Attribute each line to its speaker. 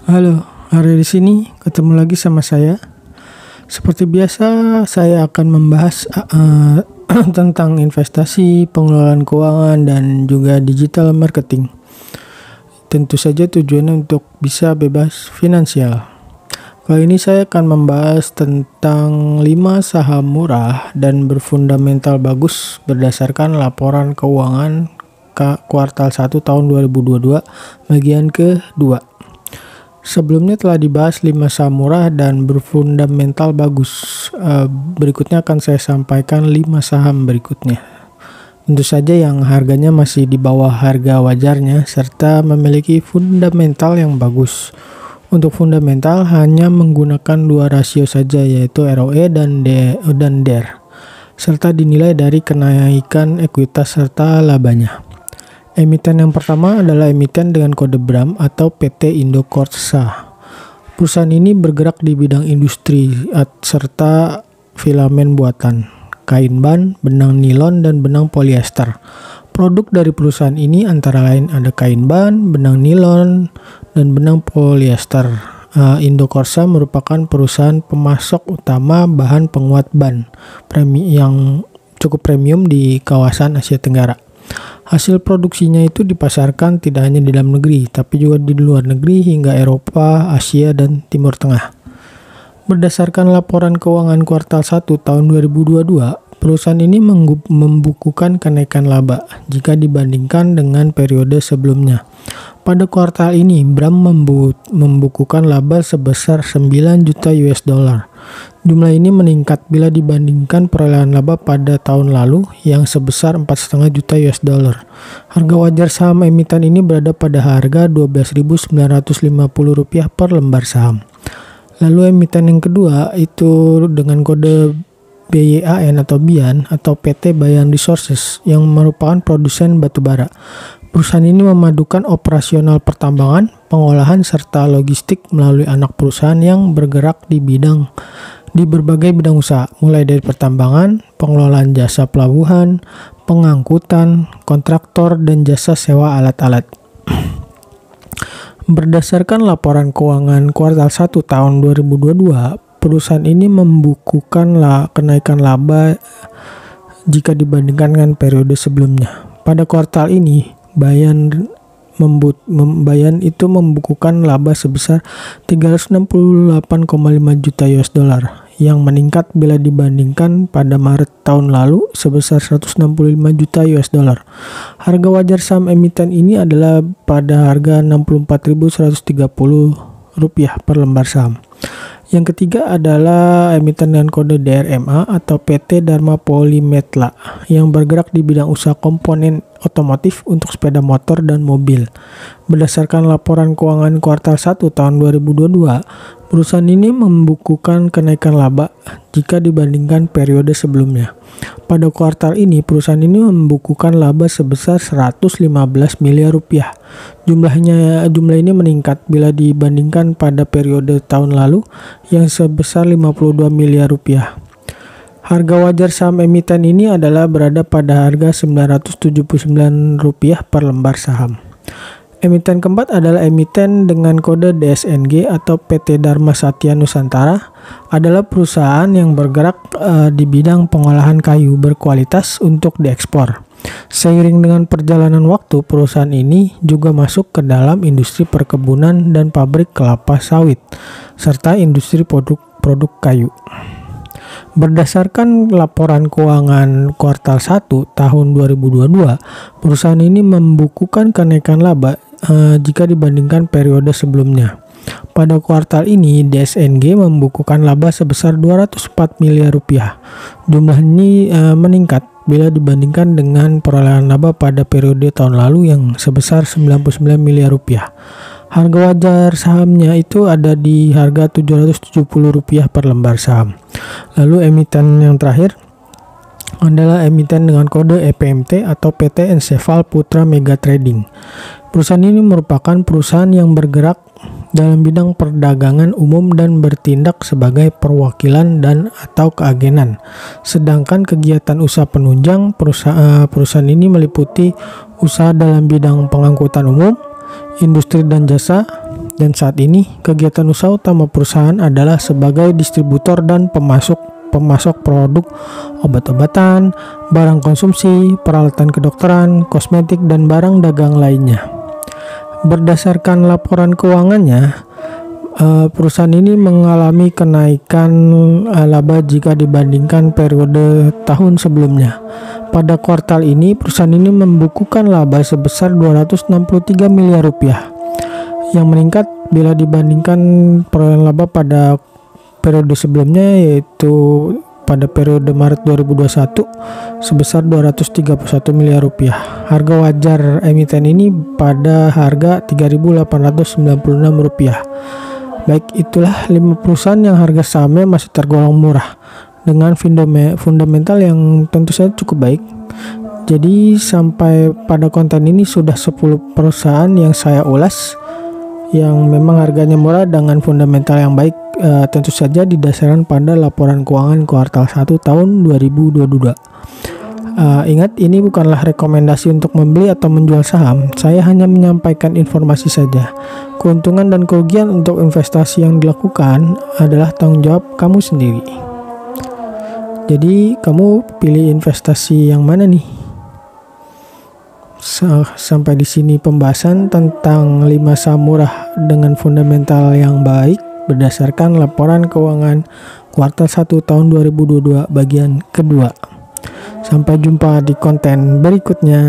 Speaker 1: Halo, hari di sini ketemu lagi sama saya. Seperti biasa, saya akan membahas tentang investasi, pengelolaan keuangan, dan juga digital marketing. Tentu saja tujuannya untuk bisa bebas finansial. Kali ini saya akan membahas tentang 5 saham murah dan berfundamental bagus berdasarkan laporan keuangan kuartal 1 tahun 2022 bagian kedua. Sebelumnya telah dibahas 5 saham murah dan berfundamental bagus. Berikutnya akan saya sampaikan 5 saham berikutnya. Tentu saja yang harganya masih di bawah harga wajarnya serta memiliki fundamental yang bagus. Untuk fundamental hanya menggunakan 2 rasio saja, yaitu ROE dan DER, serta dinilai dari kenaikan ekuitas serta labanya. Emiten yang pertama adalah emiten dengan kode BRAM atau PT Indokorsa. Perusahaan ini bergerak di bidang industri serta filamen buatan, kain ban, benang nilon, dan benang polyester. Produk dari perusahaan ini antara lain ada kain ban, benang nilon, dan benang polyester. Indokorsa merupakan perusahaan pemasok utama bahan penguat ban yang cukup premium di kawasan Asia Tenggara. Hasil produksinya itu dipasarkan tidak hanya di dalam negeri, tapi juga di luar negeri hingga Eropa, Asia, dan Timur Tengah. Berdasarkan laporan keuangan kuartal 1 tahun 2022, perusahaan ini membukukan kenaikan laba jika dibandingkan dengan periode sebelumnya. Pada kuartal ini, BRAM membukukan laba sebesar 9 juta US dollar. Jumlah ini meningkat bila dibandingkan perolehan laba pada tahun lalu yang sebesar 4,5 juta US dollar. Harga wajar saham emiten ini berada pada harga Rp12.950 per lembar saham. Lalu emiten yang kedua itu dengan kode BYAN atau BIAN atau PT Bayan Resources yang merupakan produsen batubara. Perusahaan ini memadukan operasional pertambangan, pengolahan, serta logistik melalui anak perusahaan yang bergerak di berbagai bidang usaha, mulai dari pertambangan, pengelolaan jasa pelabuhan, pengangkutan, kontraktor, dan jasa sewa alat-alat. Berdasarkan laporan keuangan kuartal 1 tahun 2022, perusahaan ini membukukan kenaikan laba jika dibandingkan dengan periode sebelumnya. Pada kuartal ini, Bayan itu membukukan laba sebesar 368,5 juta US dollar yang meningkat bila dibandingkan pada Maret tahun lalu sebesar 165 juta US dollar. Harga wajar saham emiten ini adalah pada harga Rp64.130 per lembar saham. Yang ketiga adalah emiten dengan kode DRMA atau PT Dharma Polymetla yang bergerak di bidang usaha komponen otomotif untuk sepeda motor dan mobil. Berdasarkan laporan keuangan kuartal 1 tahun 2022, perusahaan ini membukukan kenaikan laba jika dibandingkan periode sebelumnya. Pada kuartal ini, perusahaan ini membukukan laba sebesar 115 miliar rupiah. Jumlah ini meningkat bila dibandingkan pada periode tahun lalu yang sebesar 52 miliar rupiah. Harga wajar saham emiten ini adalah berada pada harga Rp979 per lembar saham. Emiten keempat adalah emiten dengan kode DSNG atau PT Dharma Satya Nusantara, adalah perusahaan yang bergerak di bidang pengolahan kayu berkualitas untuk diekspor. Seiring dengan perjalanan waktu, perusahaan ini juga masuk ke dalam industri perkebunan dan pabrik kelapa sawit, serta industri produk kayu. Berdasarkan laporan keuangan kuartal 1 tahun 2022, perusahaan ini membukukan kenaikan laba jika dibandingkan periode sebelumnya. Pada kuartal ini, DSNG membukukan laba sebesar 204 miliar rupiah. Jumlah ini meningkat bila dibandingkan dengan perolehan laba pada periode tahun lalu yang sebesar 99 miliar rupiah. Harga wajar sahamnya itu ada di harga Rp770 per lembar saham. Lalu emiten yang terakhir adalah emiten dengan kode EPMT atau PT Enseval Putra Mega Trading. Perusahaan ini merupakan perusahaan yang bergerak dalam bidang perdagangan umum dan bertindak sebagai perwakilan dan atau keagenan. Sedangkan kegiatan usaha penunjang perusahaan ini meliputi usaha dalam bidang pengangkutan umum, industri dan jasa, Dan saat ini kegiatan usaha utama perusahaan adalah sebagai distributor dan pemasok produk obat-obatan, barang konsumsi, peralatan kedokteran, kosmetik, dan barang dagang lainnya. Berdasarkan laporan keuangannya, perusahaan ini mengalami kenaikan laba jika dibandingkan periode tahun sebelumnya. Pada kuartal ini, perusahaan ini membukukan laba sebesar 263 miliar rupiah, yang meningkat bila dibandingkan perolehan laba pada periode sebelumnya, yaitu pada periode Maret 2021 sebesar 231 miliar rupiah. Harga wajar emiten ini pada harga 3.896 rupiah. Baik, itulah 5 perusahaan yang harga sahamnya masih tergolong murah dengan fundamental yang tentu saja cukup baik. Jadi sampai pada konten ini sudah 10 perusahaan yang saya ulas yang memang harganya murah dengan fundamental yang baik, tentu saja didasarkan pada laporan keuangan kuartal 1 tahun 2022. Ingat, ini bukanlah rekomendasi untuk membeli atau menjual saham. Saya hanya menyampaikan informasi saja. Keuntungan dan kerugian untuk investasi yang dilakukan adalah tanggung jawab kamu sendiri. Jadi kamu pilih investasi yang mana nih? Sampai di sini pembahasan tentang 5 saham murah dengan fundamental yang baik berdasarkan laporan keuangan kuartal 1 tahun 2022 bagian kedua. Sampai jumpa di konten berikutnya.